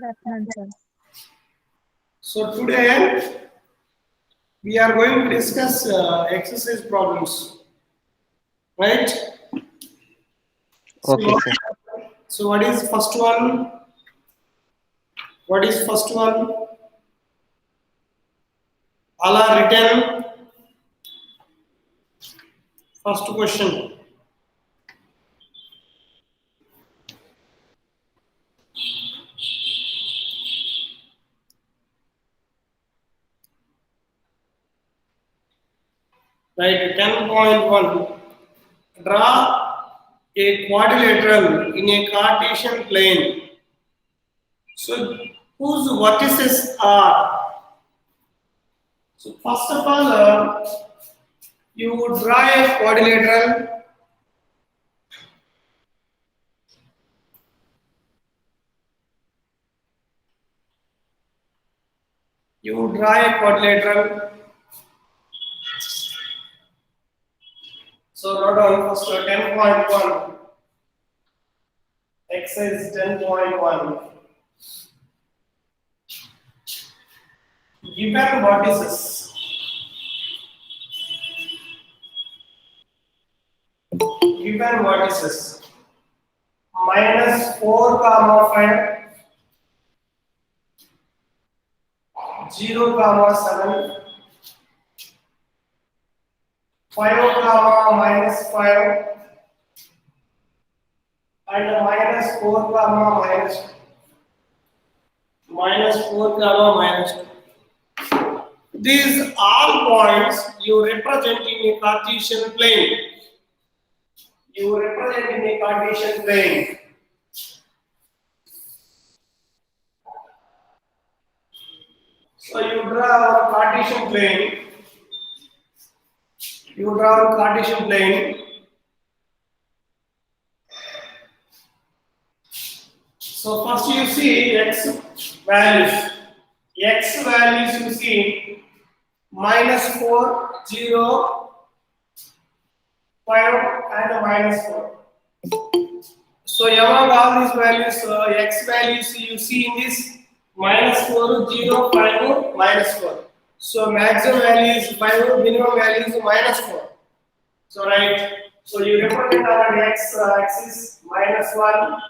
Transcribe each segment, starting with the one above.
Afternoon, sir. So today we are going to discuss exercise problems, right? So, Okay, sir. so what is first one? What is first one? All are written. First question. Right, 10.1. Draw a quadrilateral in a Cartesian plane. So, whose vertices are? So, first of all, you would draw a quadrilateral. You would draw a quadrilateral. So, note down first 10.1. Exercise 10.1. Given vertices. Given vertices. Minus 4, 5, 0, 7, 5, minus 5, and minus 4, minus 4, minus 2. These all points you represent in a Cartesian plane. You represent in a Cartesian plane. So you draw a Cartesian plane. You draw a Cartesian plane. So first you see x values. X values you see minus 4, 0, 5 and minus 4. So among all these values, x values you see in this minus 4, 0, 5, minus 4. So maximum value is 5, minimum value is minus 4. So right. So you represent our x axis minus 1,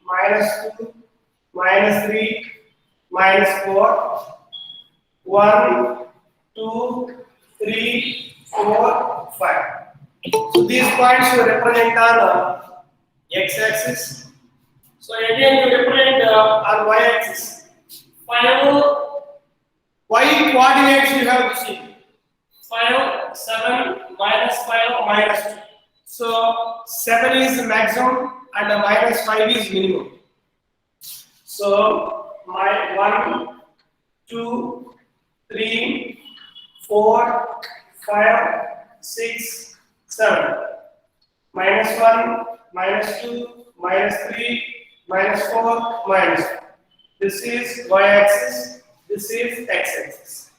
minus 2, minus 3, minus 4. 1, 2, 3, 4, 5. So these points you represent on x-axis. So again you represent on y-axis. 5 y coordinates you have to see. 5, 7, minus 5, minus 2. So 7 is maximum and minus 5 is minimum. So my 1, 2, 3, 4, 5, 6, 7. Minus 1, minus 2, minus 3, minus 4, minus 2. This is y-axis, this is x-axis.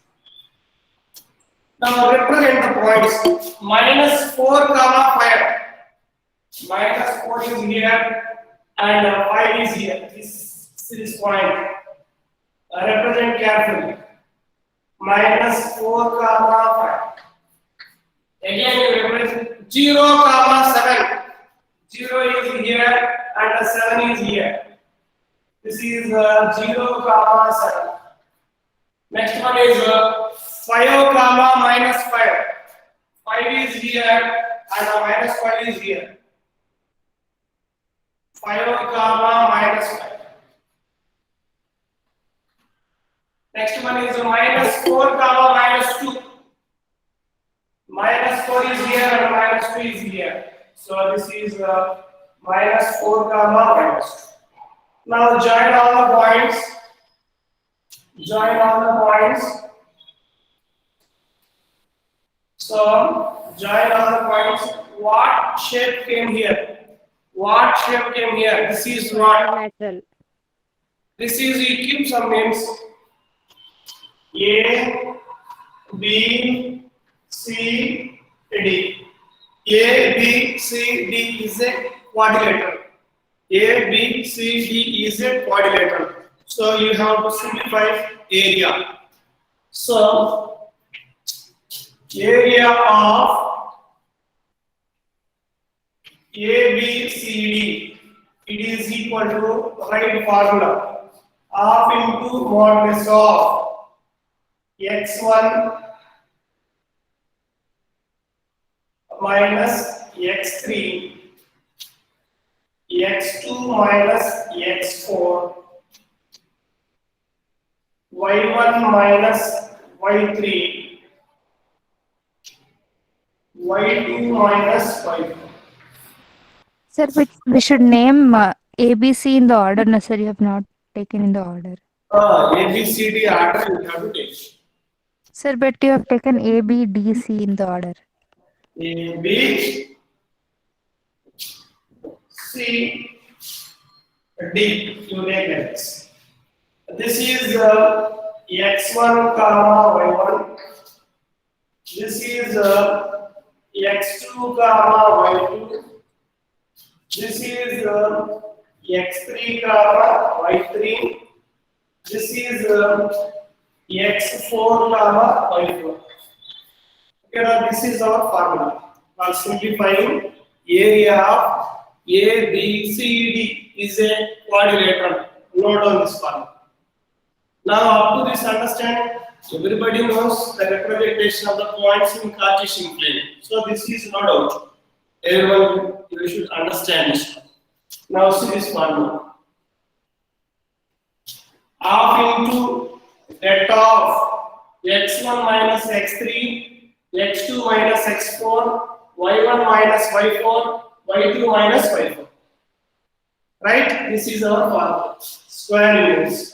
Now represent the points. Minus 4, 5. Minus 4 is here and 5 is here. This point. Represent carefully. Minus 4, 5. Again you represent 0, 7. 0 is here and 7 is here. This is 0, 7. Next one is 5, minus 5. 5 is here and minus 5 is here. 5, minus 5. Next one is minus 4, minus 2. Minus 4 is here and minus 2 is here. So this is minus 4, minus 2. Now join all the points. Join all the points. So join all the points. What shape came here? What shape came here? This is what? Lateral. This is, you keep some names. A, B, C, D. A, B, C, D is a quadrilateral. A, B, C, D is a quadrilateral. So you have to simplify area. So area of ABCD, it is equal to, right formula, half into modulus of x1 minus x3, x2 minus x4, y1 minus y3, y2 minus y4. Sir, we should name ABC in the order. No, sir, you have not taken in the order. ABCD order you have to take. Sir, but you have taken A, B, D, C in the order. A, B, C, D. You take this. This is x1 comma y1. This is x2 comma y2. This is x3 comma y3. This is x4 comma y4. Okay, now this is our formula. For simplifying, area of ABCD is a quadrilateral. Note on this formula. Now, up to this, understand, everybody knows the representation of the points in Cartesian plane. So this is no doubt. Everyone, you should understand this. Now see this formula. Half into that of x1 minus x3, x2 minus x4, y1 minus y4, y2 minus y4. Right? This is our formula. Square units.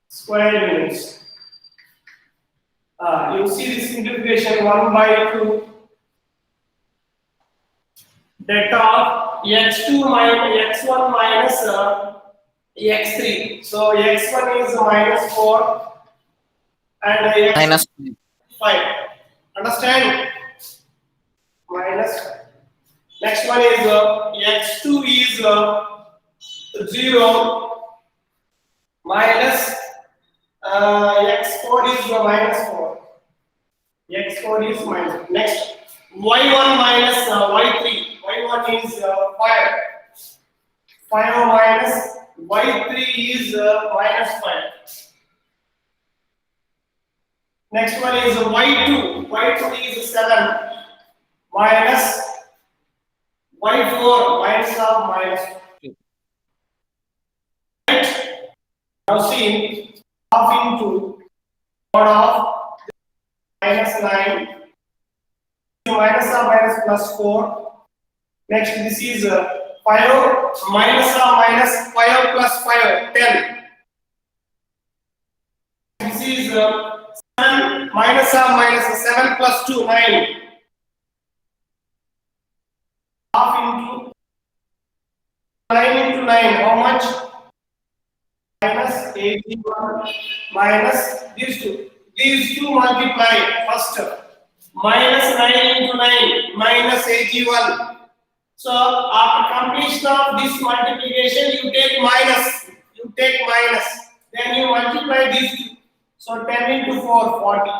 Square units. You see this simplification 1 by 2. That of x2 minus x1 minus x3. So x1 is minus 4 and x minus 5. Understand? Minus. Next one is x2 is 0 minus x4 is minus 4. X4 is minus. Next, y1 minus y3. Y1 is 5. 5 minus y3 is minus 5. Next one is y2. Y2 is 7 minus y4 minus of minus 2. Right? Now see, half into mod of minus 9 minus of minus plus 4. Next, this is 5 minus of minus 5 plus 5, 10. This is 7 minus of minus 7 plus 2, 9. Half into 9 into 9, how much? Minus 81 minus these two. These two multiply first. Minus 9 into 9 minus 81. So after completion of this multiplication, you take minus. You take minus. Then you multiply these two. So 10 into 4, 40.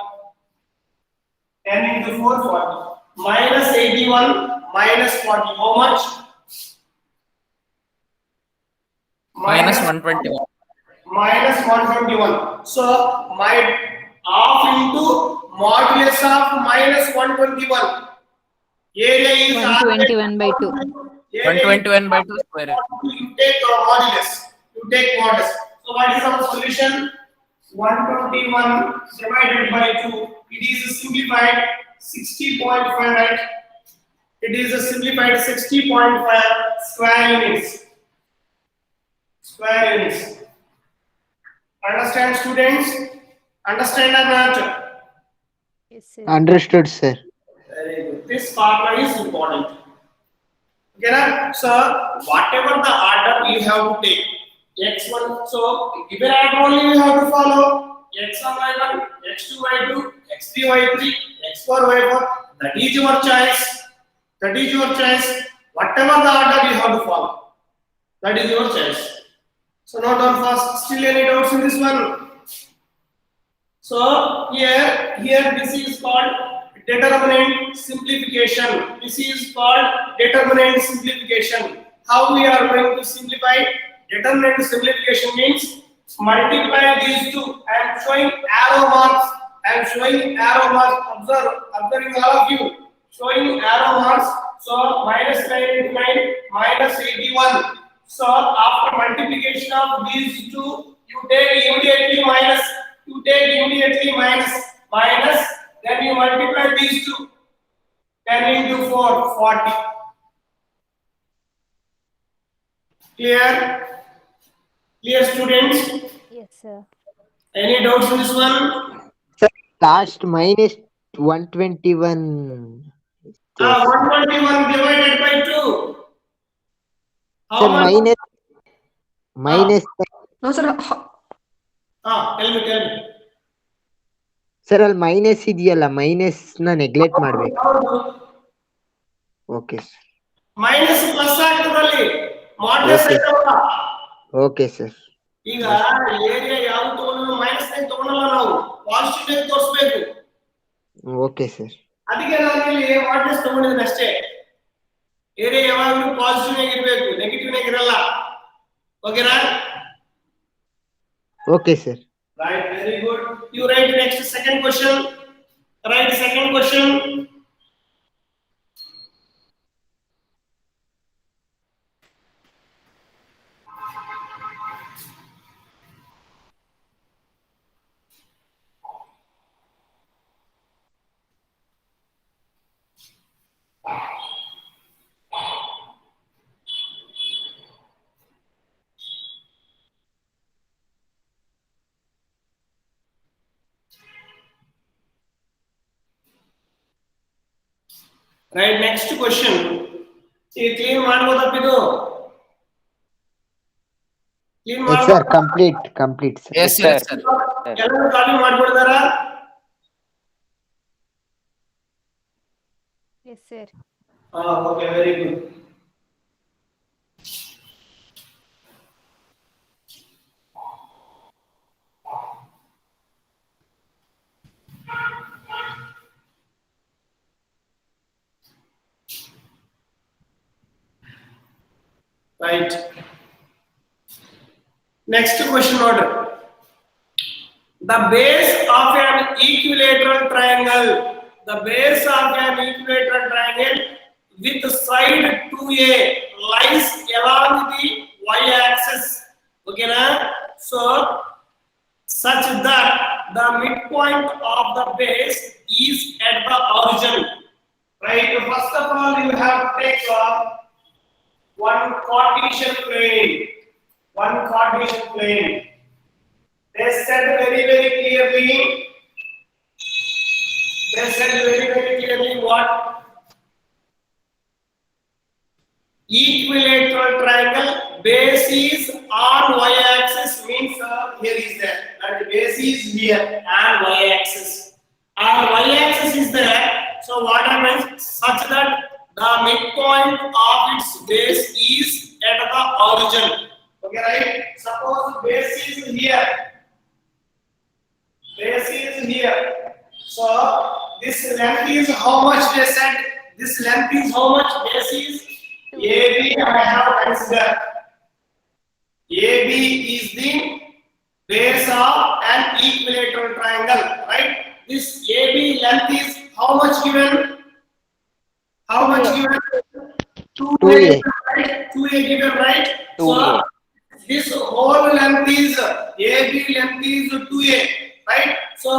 10 into 4, 40. Minus 81 minus 40. How much? minus 121. Minus 121. So my half into modulus of minus 121. Area is 121 by 2. 121 by 2 square root. You take modulus. You take modulus. So what is our solution? 121 divided by 2. It is simplified 60.5, right? It is a simplified 60.5 square units. Square units. Understand, students? Understand or not? Yes, sir. Understood, sir. Very good. This formula is important. Okay, now, so whatever the order you have to take, x1, so given order only you have to follow x1, y1, x2, y2, x3, y3, x4, y4. That is your choice. That is your choice. Whatever the order you have to follow, that is your choice. So note down first. Still any doubts in this one? So here this is called determinant simplification. This is called determinant simplification. How we are going to simplify? Determinant simplification means multiply these two. I am showing arrow marks. I am showing arrow marks. Observing all of you. Showing arrow marks. So minus 9 into 9 minus 81. So after multiplication of these two, you take immediately minus. Minus, then you multiply these two. 10 into 4, 40. Clear? Clear, students? Yes, sir. Any doubts in this one? Sir, last minus 121. 121 divided by 2. How Sir, much? minus. No, sir. Tell me. Sir, ಅಲ್ಲಿ minus ಇದೆಯಲ್ಲ minus ನ neglect ಮಾಡ್ಬೇಕು. Okay sir. Minus plus ಆಗ್ತದಲ್ಲಿ ಮಾಡ್ಲೆಸ್ ಆಯ್ತಲ್ಲ. Okay sir. ಈಗ area ಯಾವುದು ತಗೊಂಡ್ರು minus ನೇ ತಗೊಳ್ಳಲ್ಲ ನಾವು ಪಾಸಿಟಿವ್ ನೇ ತೋರಿಸಬೇಕು. Okay sir. ಅದಕ್ಕೆ ನಾನು ಇಲ್ಲಿ ಮಾಡ್ಲೆಸ್ ತಗೊಂಡಿದ್ದೀನಿ ಅಷ್ಟೇ. ಏರಿಯಾ ಯಾವಾಗಲೂ ಪಾಸಿಟಿವ್ ನೇ ಇರಬೇಕು, ನೆಗೆಟಿವ್ ನೇ ಇರಲ್ಲ. ಓಕೆನಾ? Okay sir. Right, very good. You write next second question. Write second question. Right, next question. See, clean ಮಾಡ್ಬೋದಪ್ಪ ಇದು. Clean Yes sir, complete sir. Yes, yes, sir. ಎಲ್ಲರೂ copy ಮಾಡ್ಬಿಡ್ತಾರಾ? Yes, sir. Okay, very good. Right. Next question order. The base of an equilateral triangle. The base of an equilateral triangle with side 2A lies along the y-axis. Okay, na? So, such that the midpoint of the base is at the origin. Right. First of all, you have to take one Cartesian plane. They said very clearly. What? Equilateral triangle base is on y-axis means here is there. And base is here and y-axis. And y-axis is there. So what happens? Such that the midpoint of its base is at the origin. Okay, right? Suppose base is here. So this length is how much they said? This length is how much? Base is AB. I have considered. AB is the base of an equilateral triangle, right? This AB length is how much given? How much given? 2A. 2A given, right? 2A. So this whole length is AB length is 2A, right? So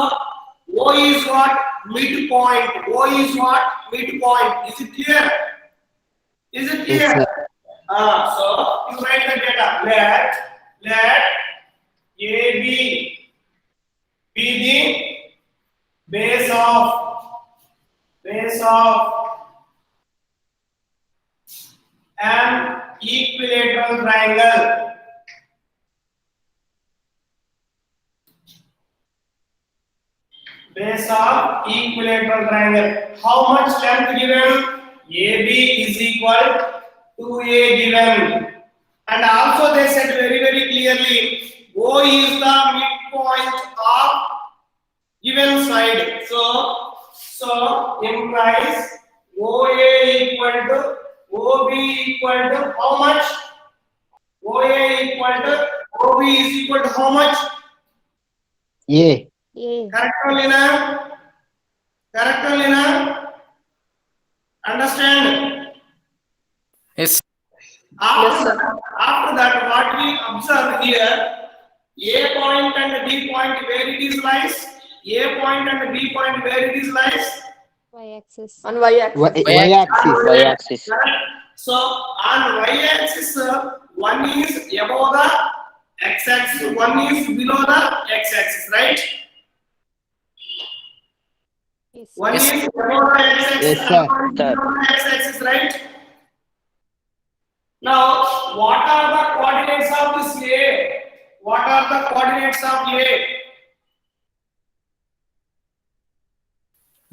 O is what? Midpoint. O is what? Midpoint. Is it clear? Is it clear? Yes, So you write the data. Let AB be the base of an equilateral triangle. Base of equilateral triangle. How much length given? AB is equal to A given. And also they said very clearly O is the midpoint of given side. So implies OA equal to OB equal to how much? OA equal to OB is equal to how much? A. Correct or Lina? Correct or Lina? Understand? Yes. After that, what we observe here, A point and B point where it is lies, A point and B point where it is lies. Y-axis. On y-axis. Y-axis. Y-axis. So on y-axis, one is above the x-axis, one is below the x-axis, right? Yes. One Yes. is above the x-axis, Yes, and sir. one is below the x-axis, right? Now, what are the coordinates of this A? What are the coordinates of A?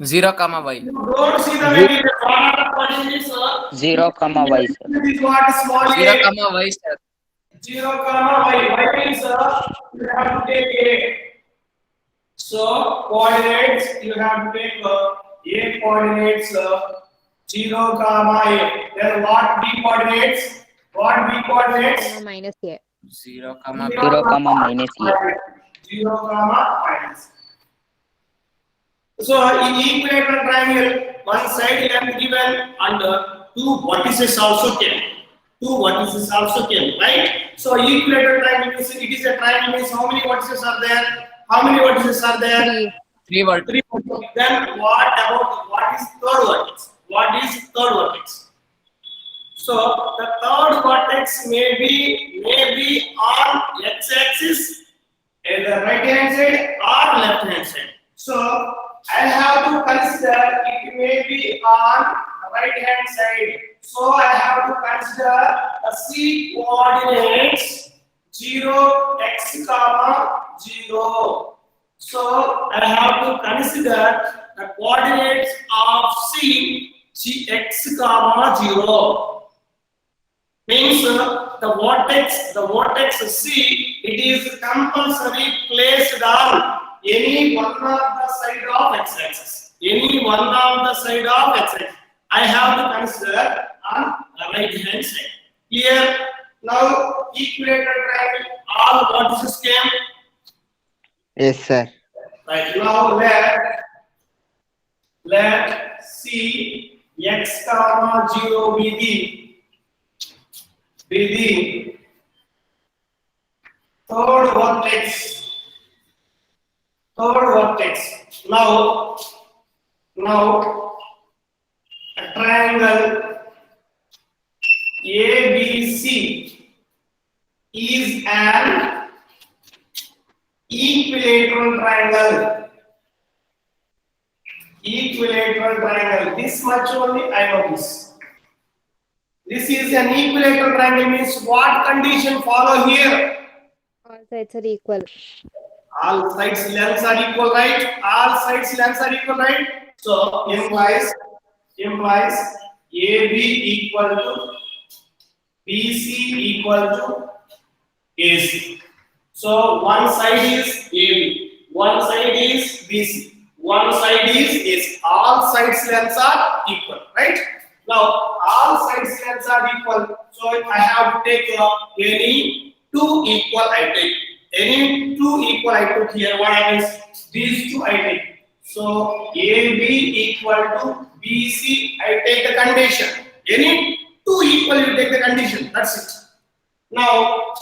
0, y. You don't see the material. What are the coordinates? 0, y, sir. This is what small 0, a. y, sir. 0, y. Y means you have to take A. So coordinates you have to take A coordinates 0, A. Then what B coordinates? What B coordinates? Minus A. 0, 0, minus A. 0, minus. So in equilateral triangle, one side length given and two vertices also came. Two vertices also came, right? So equilateral triangle means it is a triangle means how many vertices are there? How many vertices are there? 3. 3 volt. 3 vertices. Then what is third vertex? What is third vertex? So the third vertex may be on x-axis, either right hand side or left hand side. So I have to consider it may be on right hand side. So I have to consider the C coordinates 0, x, 0. So I have to consider the coordinates of C, x, 0. Means the vortex C, it is compulsory placed on any one of the side of x-axis. Any one of the side of x-axis. I have to consider on the right hand side. Clear? Now equilateral triangle, all vertices came. Yes, sir. Right now let C x, 0 be the third vertex. Now a triangle ABC is an equilateral triangle. This much only I know this. This is an equilateral triangle means what condition follow here? All sides are equal. All sides lengths are equal, right? All sides lengths are equal, right? So implies AB equal to BC equal to AC. So one side is AB, one side is BC, one side is AC. All sides lengths are equal, right? Now all sides lengths are equal. So I have to take any two equal I take. Any two equal I took here. What happens? These two I take. So AB equal to BC, I take the condition. Any two equal, you take the condition. That's it. Now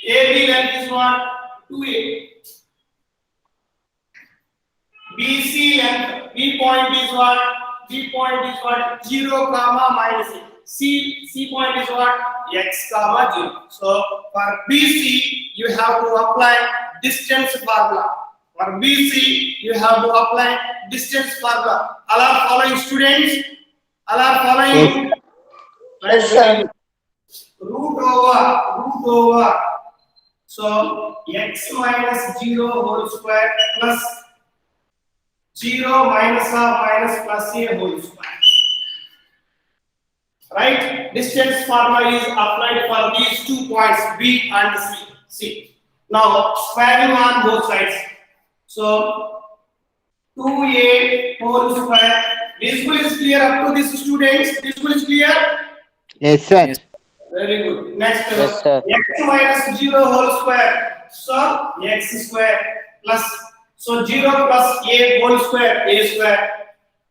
AB length is what? 2A. BC length, B point is what? 0, minus A. C point is what? X, 0. So for BC, you have to apply distance formula. For BC, you have to apply distance formula. All are following, students? All are following? Yes, sir. Root over. So x minus 0 whole square plus 0 minus plus a whole square. Right? Distance formula is applied for these 2 points B and C. See. Now squaring on both sides. So 2a whole square. Visible is clear up to this, students. Visible is clear. Yes, sir. Yes. Very good. Next, Yes, sir. x minus 0 whole square. So x square plus. So 0 plus a whole square, a square.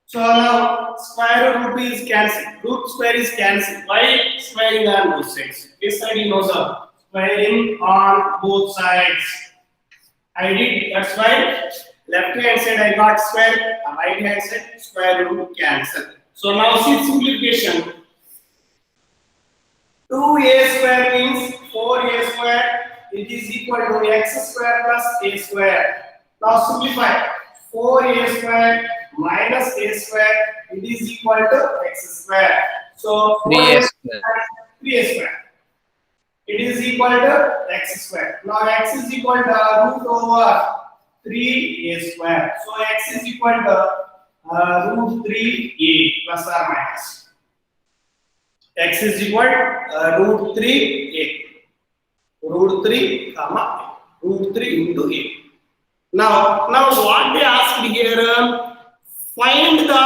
So now square root is cancelled. Root square is cancelled. Why? Squaring on both sides. This side you know, sir. Squaring on both sides. I did. That's why left hand side I got square. Right hand side square root cancel. So now see simplification. 2a square means 4a square. It is equal to x square plus a square. Now simplify. 4a square minus a square. It is equal to x square. So 3a square. 3a square. It is equal to x square. Now x is equal to root over 3a square. So x is equal to root 3a plus or minus. X is equal to root 3a. Root 3 comma a. Root 3 into a. Now what they asked here, find the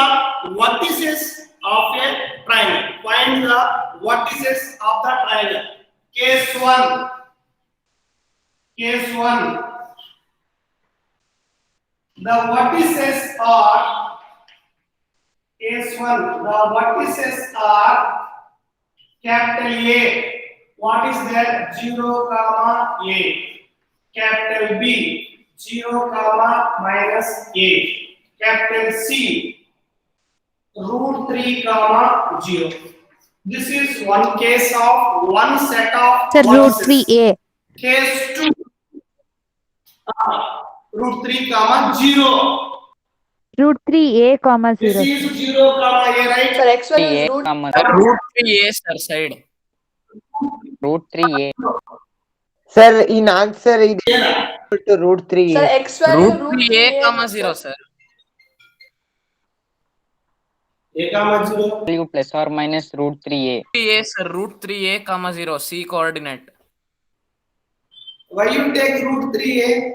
vertices of a triangle. Find the vertices of the triangle. Case 1. Case 1. The vertices are case 1. The vertices are capital A. What is there? 0, comma A. Capital B. 0, comma minus A. Capital C. Root 3, comma 0. This is one case of one set of Sir, root vertices. 3a. Case 2. Root 3, comma 0. Root 3a, comma This 0. is 0, comma a, right? Sir, x value 3a, is root. comma Root 3a sir side. root 3a. Sir, in answer it is equal to root 3a. Sir, x value Root root 3a comma sir. 0 sir. A, comma 0. Value plus or minus root 3a. 3a sir. Root 3a comma 0. C coordinate. Why you take root 3a?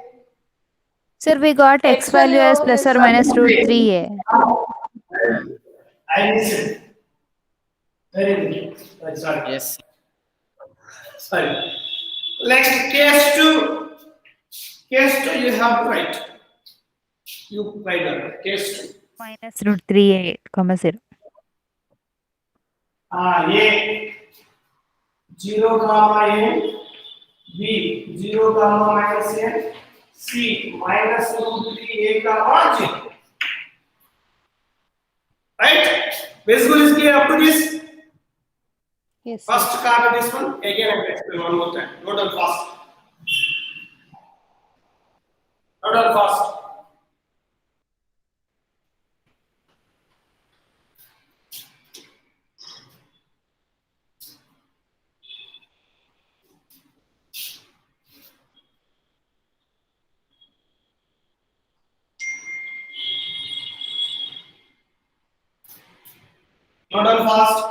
Sir, we got x X value value as of plus x or minus root 3a. I listen. Very good. Sorry. Yes. Sorry. Next, case 2. Case 2 you have to write. You write down. Case 2. Minus root 3a, comma 0. A 0, comma a. B 0, comma minus a. C minus root 3a, comma 0. Right? Visible is clear up to this. Yes, sir. First copy this one. Again I will explain one more time. Note down fast. Note down fast. Note down fast.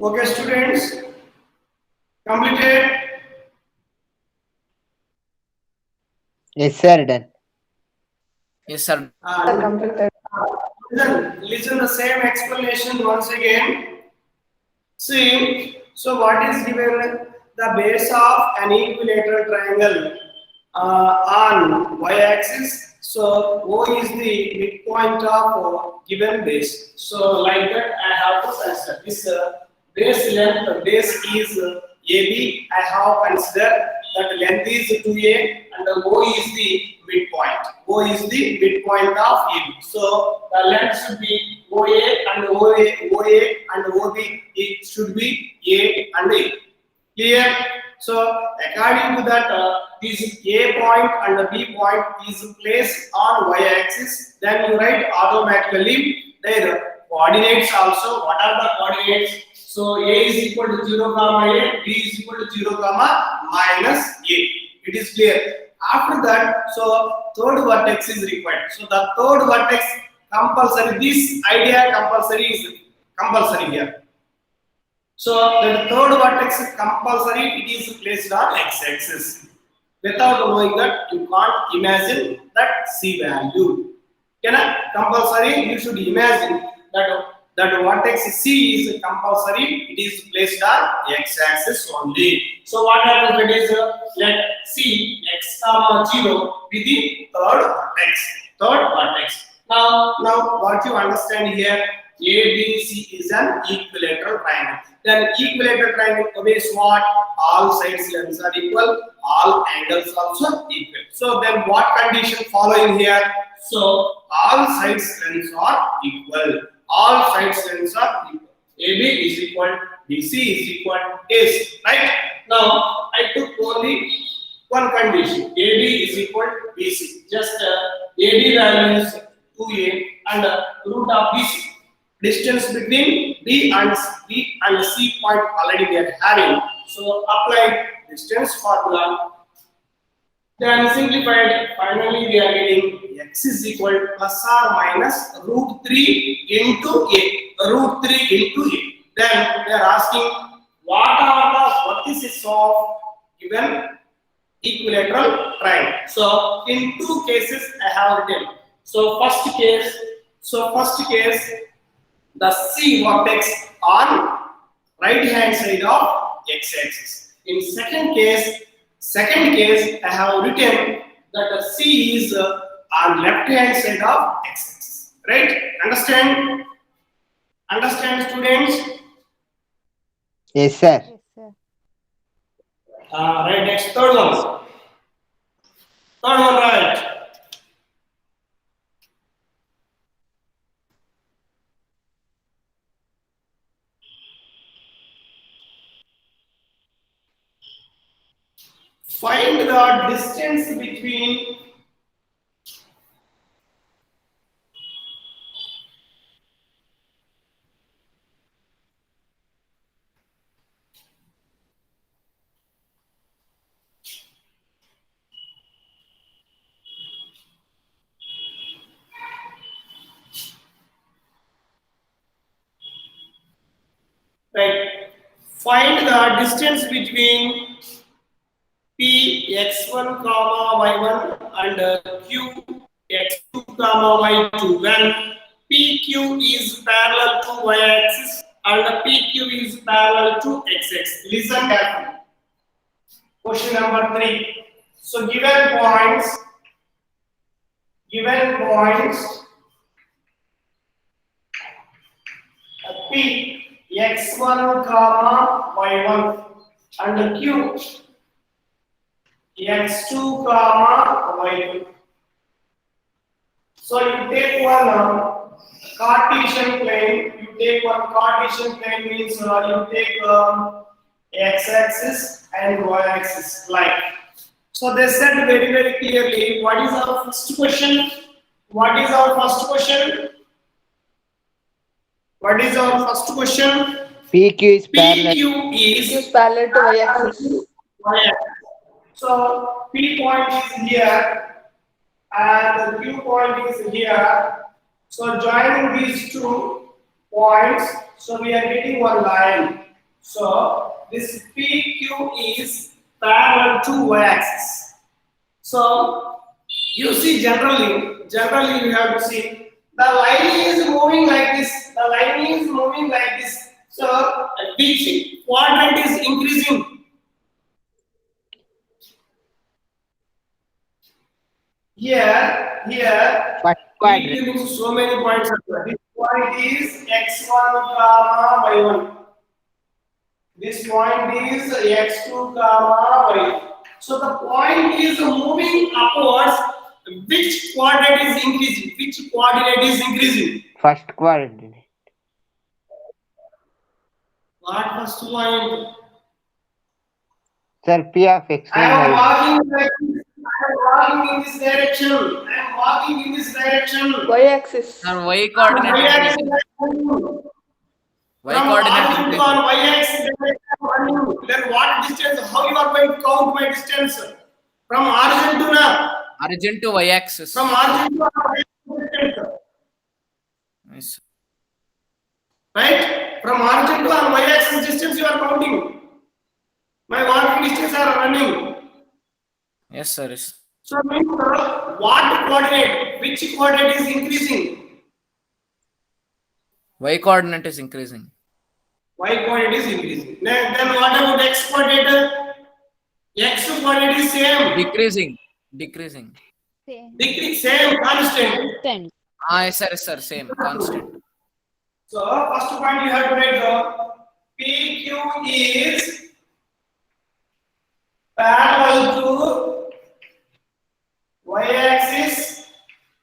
Okay, students. Completed. Yes, sir, done. Yes sir. Sir, completed. Listen the same explanation once again. See, so what is given? The base of an equilateral triangle on y-axis. So O is the midpoint of given base. So like that, I have to consider this base is AB. I have considered that length is 2A and O is the midpoint. O is the midpoint of AB. So the length should be OA and OA and OB. It should be A and A. Clear? So according to that, this A point and the B point is placed on y-axis. Then you write automatically their coordinates also. What are the coordinates? So A is equal to 0 comma A, B is equal to 0 comma minus A. It is clear. After that, so third vertex is required. So the third vertex compulsory. This idea compulsory is compulsory here. So the third vertex is compulsory. It is placed on x-axis. Without knowing that, you can't imagine that C value. Compulsory. You should imagine that vertex C is compulsory. It is placed on x-axis only. So what happens? That is let C x comma 0 be the third vertex. Now what you understand here? ABC is an equilateral triangle. Then equilateral triangle means what? All sides lengths are equal, all angles also equal. So then what condition following here? So all sides lengths are equal. All sides lengths are equal. AB is equal, BC is equal, AC. Right? Now I took only one condition. AB is equal to BC. Just AB value is 2A and root of BC. Distance between B and C point already we are having. So apply distance formula. Then simplified. Finally, we are getting x is equal to plus or minus root 3 into A. Root 3 into A. Then they are asking what are the vertices of given equilateral triangle. So in two cases I have written. So first case, the C vertex on right hand side of x-axis. In second case I have written that the C is on left hand side of x-axis. Right? Understand? Understand, students? Yes, sir. Yes, sir. Right. Next, third one. Right. Find the distance between Find the distance between P x1 comma y1 and Q x2 comma y2 when PQ is parallel to y-axis and PQ is parallel to x-axis. Listen carefully. Question number 3. So given points P x1 comma y1 and Q x2 comma y2. So you take one Cartesian plane. Means you take x-axis and y-axis like. So they said very very clearly. What is our first question? PQ is parallel. PQ is parallel to y-axis. So P point is here and the Q point is here. So joining these 2 points, so we are getting one line. So this PQ is parallel to y-axis. So you see generally you have to see the line is moving like this. So which quadrant is increasing? Here. What We quadrant? give so many points. This point is x1 comma y1. This point is x2 comma y. So the point is moving upwards. Which coordinate is increasing? Which coordinate is increasing? First coordinate. What first point? Sir, P of x1 I am y. walking like this. I am walking in this direction. I am walking in this direction. Y-axis. Sir, y coordinate increasing. Y From coordinate origin to increasing. on y-axis, then what distance? How you are going to count my distance? From origin to now. Origin to y axis. From origin to y-axis, Yes. right? From origin to on y-axis distance you are counting. My walking distance are running. Yes, sir. Yes. So means what coordinate? Which coordinate is increasing? Y coordinate is increasing. Y coordinate is increasing. Then what about x coordinate? X coordinate is same. Decreasing. Decreasing. Decrease same constant. Constant. Yes, sir. Yes, sir. Same. Constant. So first point you have to write PQ is parallel to y-axis.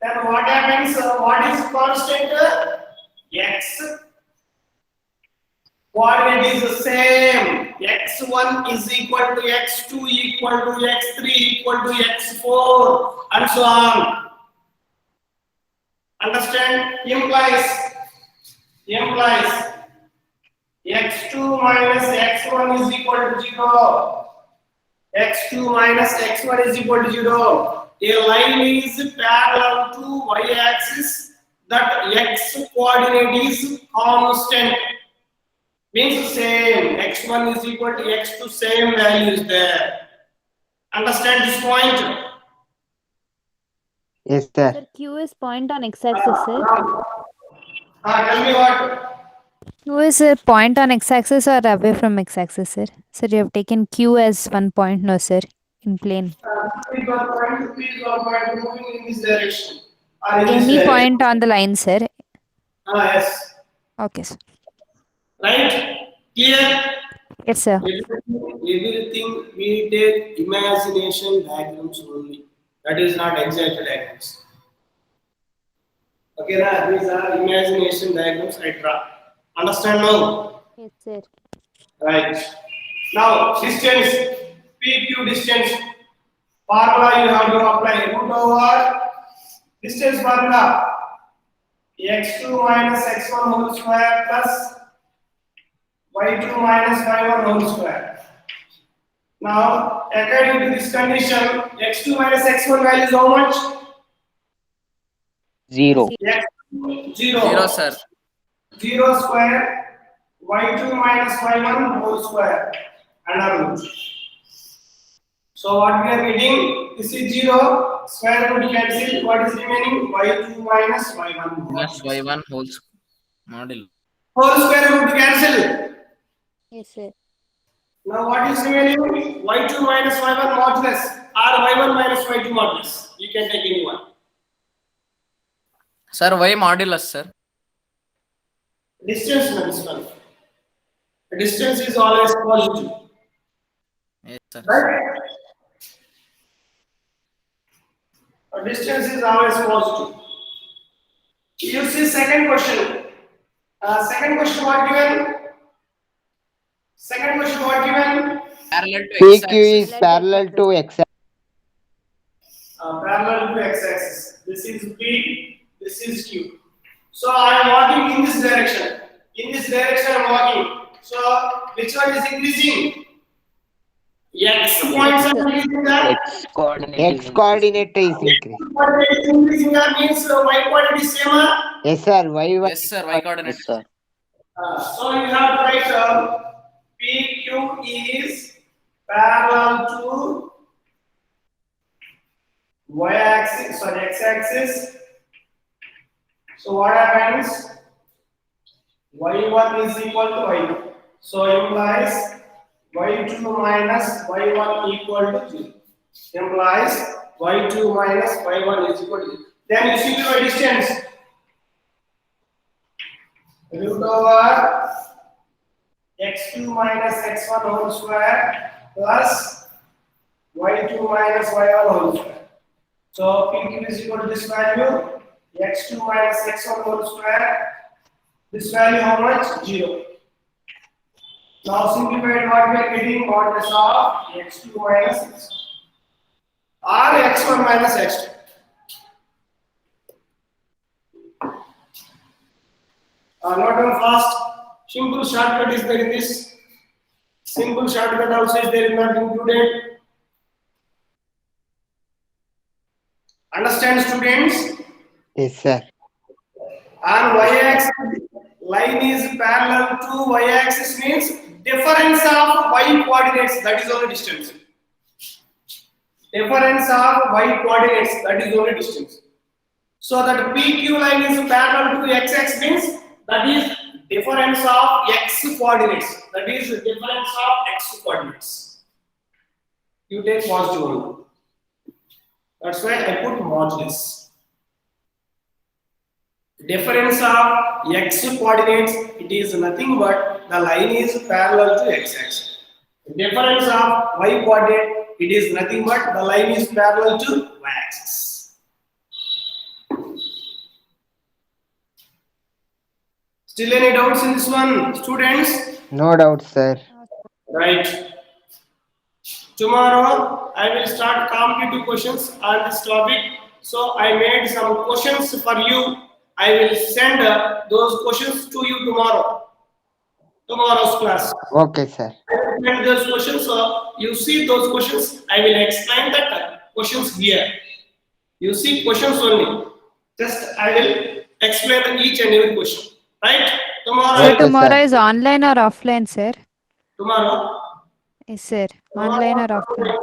Then what happens? What is constant? X coordinate is the same. X1 is equal to x2 equal to x3 equal to x4 and so on. Understand? Implies x2 minus x1 is equal to 0. x2 minus x1 is equal to 0. A line is parallel to y-axis. That x coordinate is constant. Means same. x1 is equal to x2, same value is there. Understand this point? Yes, sir. Sir, Q is point on x-axis, sir. Tell me what? Q is a point on x-axis or away from x-axis, sir? Sir, you have taken Q as one point, no, sir, in plane. P is one point moving in this direction. Or in this Any direction. point on the line, sir. Yes. Okay, sir. Right? Clear? Yes, sir. Everything we take imagination diagrams only. That is not exact diagrams. Okay, na? These are imagination diagrams I draw. Understand now? Yes, sir. Right. Now, distance, PQ distance. Formula you have to apply. Root over distance formula. x2 minus x1 whole square plus y2 minus y1 whole square. Now, according to this condition, x2 minus x1 value is how much? 0. X2, 0. 0, sir. 0 square, y2 minus y1 whole square, under root. So what we are getting? This is 0, square root cancel. What is remaining? y2 minus y1 Plus y1 whole model. whole square root cancel. Yes, sir. Now what is remaining? y2 minus y1 modulus or y1 minus y2 modulus. You can take any one. Sir, y modulus, sir. Distance means one. The distance is always positive. Yes, sir. Right? The distance is always positive. You see second question. Second question what given? Second question what given? Parallel to PQ x-axis. is parallel to x. Parallel to x-axis. This is P, this is Q. So I am walking in this direction. In this direction I am walking. So which one is increasing? X points are increasing. That X coordinate. X coordinate is increased. increasing that means y coordinate is same. Yes, sir. Y1. Yes, sir. Y coordinate. Yes, sir. So you have to write PQ is parallel to y-axis, sorry, x-axis. So what happens? y1 is equal to y2. So implies y2 minus y1 equal to 0. Implies y2 minus y1 is equal to 0. Then you simplify distance. Root over x2 minus x1 whole square plus y2 minus y1 whole square. So PQ is equal to this value, x2 minus x1 whole square. This value how much? 0. Now simplified what we are getting modulus of x2 minus x1 or x1 minus x2. Not done fast. Simple shortcut is there in this. Simple shortcut also is there, not included. Understand, students? Yes, sir. On y-axis, line is parallel to y-axis means difference of y coordinates, that is only distance. Difference of y coordinates, that is only distance. So that PQ line is parallel to x-axis means that is difference of x coordinates. That is difference of x coordinates. You take positive one. That's why I put modulus. Difference of x coordinates, it is nothing but the line is parallel to x-axis. Difference of y coordinate, it is nothing but the line is parallel to y-axis. Still any doubts in this one, students? No doubt, sir. Right. Tomorrow I will start competitive questions on this topic. So I made some questions for you. I will send those questions to you tomorrow's class. Okay, sir. I will send those questions. So you see those questions. I will explain that questions here. You see questions only. Just I will explain each and every question. Right? Tomorrow. So Okay, tomorrow sir. is online or offline, sir? Tomorrow. Yes, sir. Online or offline?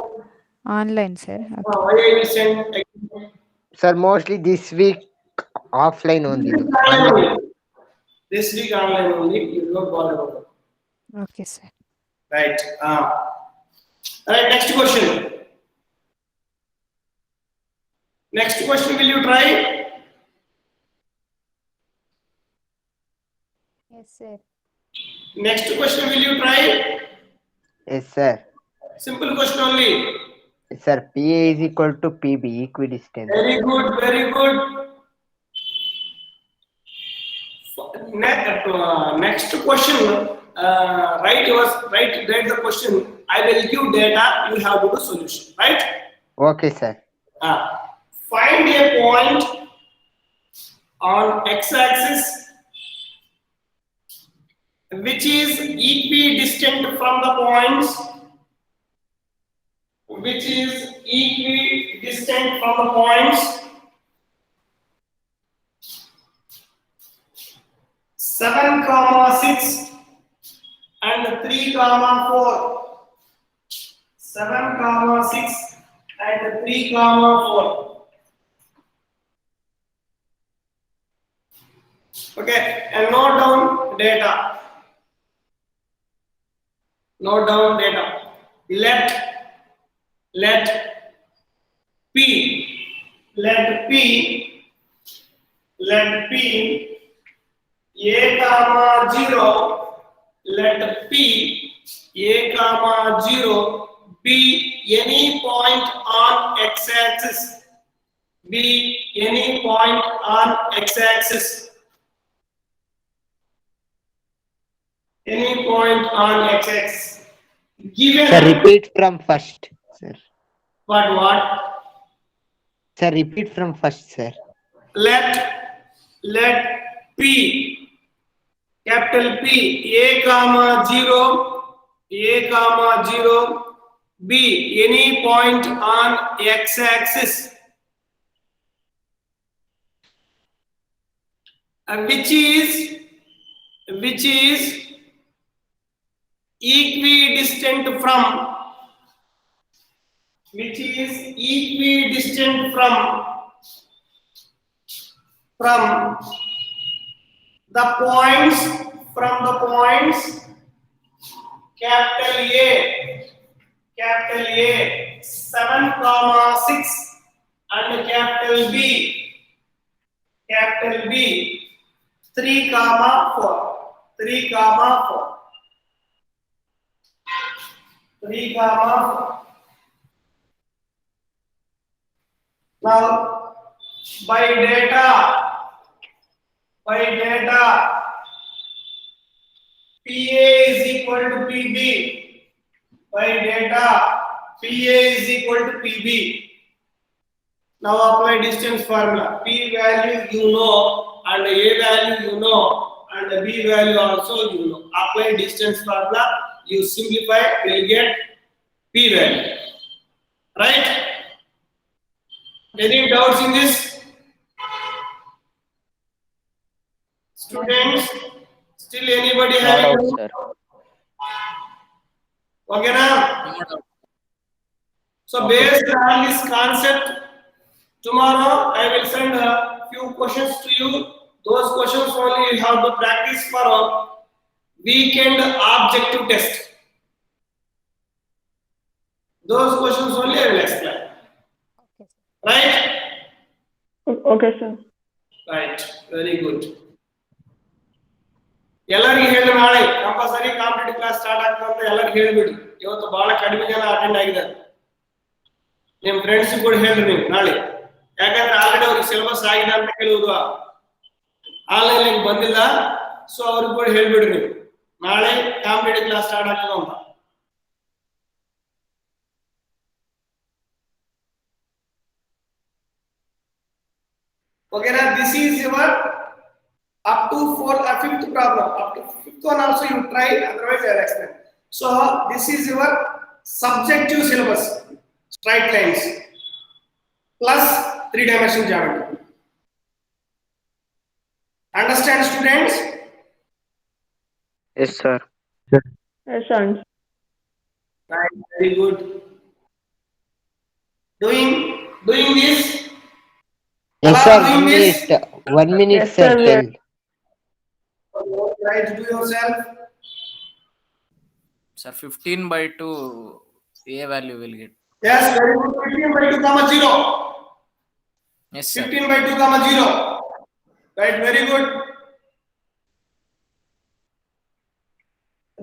Online, sir. Okay. Why I will send again? Sir, mostly this week offline only. This week online only. You don't bother about it. Okay, sir. Right. Right. Next question. Next question. Will you try? Yes, sir. Next question. Will you try? Yes, sir. Simple question only. Yes, sir. PA is equal to PB, equidistant. Very good. Very good. Next question. Write the question. I will give data. You have to do solution. Right? Okay, sir. Find a point on x-axis which is equidistant from the points. Which is equidistant from the points 7, 6 and 3, 4. 7, 6 and 3, 4. Okay, and note down data. Note down data. Let P A comma 0, let P A comma 0 be any point on x-axis. Be any point on x-axis. Any point on x-axis. Given. Sir, repeat from first, sir. What? Sir, repeat from first, sir. Let P, capital P, A comma 0 be any point on x-axis which is equidistant from the points capital A 7, 6 and capital B 3, 4. 3 comma. Now by data PA is equal to PB. By data PA is equal to PB. Now apply distance formula. P value you know, and A value you know, and B value also you know. Apply distance formula, you simplify, you will get P value. Right? Any doubts in this? Students, still anybody No having doubt, doubt? sir. Okay now? No doubt. So Okay. based on this concept, tomorrow I will send a few questions to you. Those questions only you have to practice for a weekend objective test. Those questions only I will explain. Right? Okay, sir. Right. Very good. ಎಲ್ಲರಿಗೆ ಹೇಳಿ ನಾಳೆ compulsory competitive class start ಆಗ್ತದೆ ಅಂತ ಎಲ್ಲರಿಗೆ ಹೇಳಿಬಿಡಿ. ಇವತ್ತು ಬಹಳ ಕಡಿಮೆ ಜನ ಅಟೆಂಡ್ ಆಗಿದ್ದಾರೆ. ನಿಮ್ಮ ಫ್ರೆಂಡ್ಸ್ ಕೂಡ ಹೇಳ್ರಿ ನೀವು ನಾಳೆ, ಯಾಕಂದ್ರೆ ಆಲ್ರೆಡಿ ಅವ್ರಿಗೆ ಸಿಲೆಬಸ್ ಆಗಿದೆ ಅಂತ ಕೇಳುವುದು ಆನ್ಲೈನ್ ಬಂದಿಲ್ಲ. ಸೊ ಅವ್ರಿಗೆ ಕೂಡ ಹೇಳ್ಬಿಡ್ರಿ ನೀವು ನಾಳೆ ಕಾಂಪಿಟೇಟಿವ್ ಕ್ಲಾಸ್ ಸ್ಟಾರ್ಟ್ ಆಗ್ತದೆ ಅಂತ. Okay, this is your up to 5th problem. Up to 5th one also you try, otherwise I will explain. So this is your subjective syllabus, straight lines plus 3-dimensional geometry. Understand, students? Yes, sir. Yes, sir. Right, very good. Doing this. Yes, sir. Doing this. 1 minute, Yes, sir. sir. Tell. Try to do yourself. Sir, 15/2 A value will get. Yes, very good. 15/2 comma 0. Yes, sir. 15/2 comma 0. Right, very good.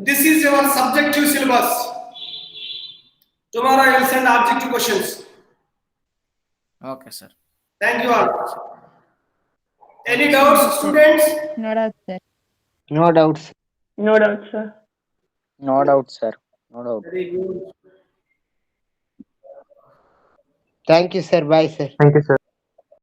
This is your subjective syllabus. Tomorrow I will send objective questions. Okay, sir. Thank you all. Any doubts, students? No doubt, sir. No doubts. No doubt, sir. No doubt, sir. No doubt. Very good. Thank you, sir. Bye, sir. Thank you, sir.